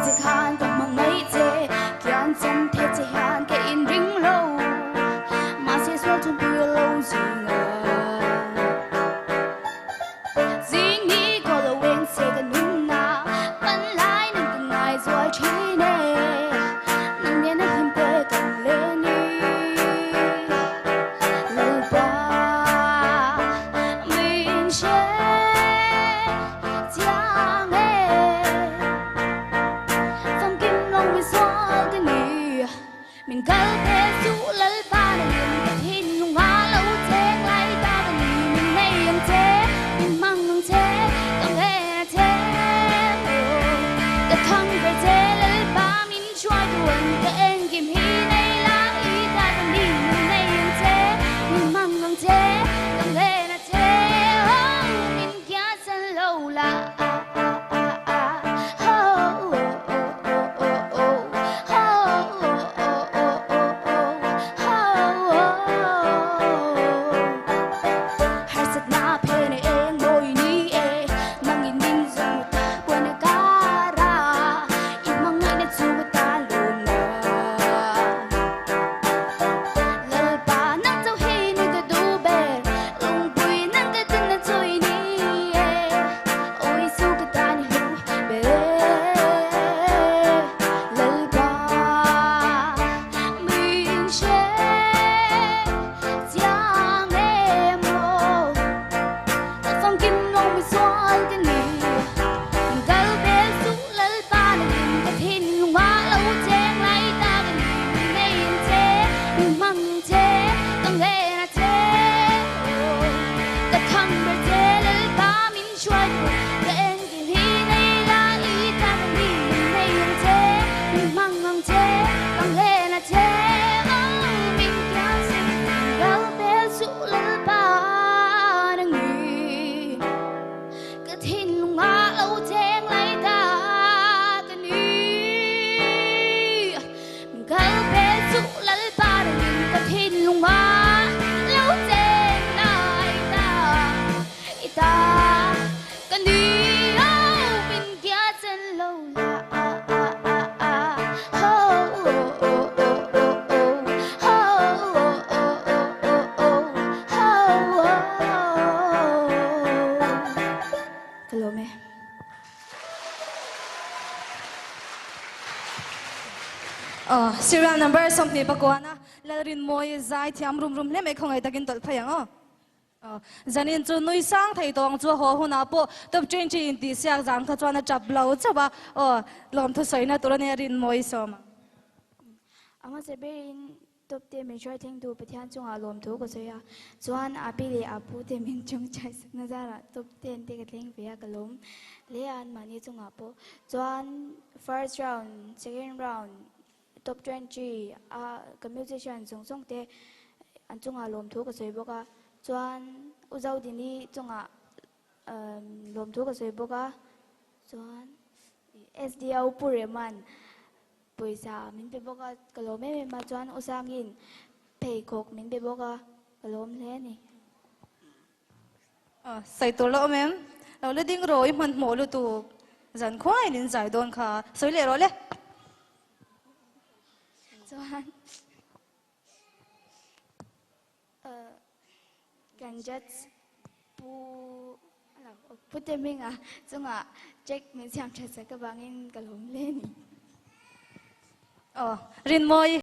จะขานต้องมังไม่เจแกนจำเทจะหานแกอินริงโลมาเสียสวจนเบื่อโลจริงสิ่งนี้ก็ละเวงเสกันนุ่นนาปันไลนั่งกันง่ายสวยชีเน่นั่งเนียนั่งหิมเปกันเลนี่mình câu thế rũ lẫn ba là liền cái thiên nhung hoa lâu thế ngay ta là mình nay em thế mình mang ngang thế càng nghe thế cái thằng về thế lẫn ba mình choai tuần cái em kìm hi nay lá ý ta là mình nay em thế mình mang ngang thế càng nghe thế mình kia sân lâu là serial number something pakwana la Rinmawii zai thiam rum le me khongai takin tol phayang zanin chu nui sang thei tong chu ho huna po top 10 intihsiak jang kha chwana chap blau chawa lom thu soina turane Rinmawii som ama se bein top 10 me choi theng du pathian chunga lom thu ko soya chuan apile apu te min chung chai sakna jara top 10 te ka theng via kalom le an mani chunga po chuan first round second round top 20 cái musician song song te an chunga lom thu ka soi boka chuan uzau dini chunga lom thu ka soi boka chuan SDO pureman poisa min pe boka kalome ma chuan usangin pei khok min pe boka kalom le ni sai to lo mem lo le ding roi man mo lu tu zan khoi nin zai don kha soi le ro le chuan ganjat pu te minga chunga check min siam thasa ka bangin kalom le ni Rinmawii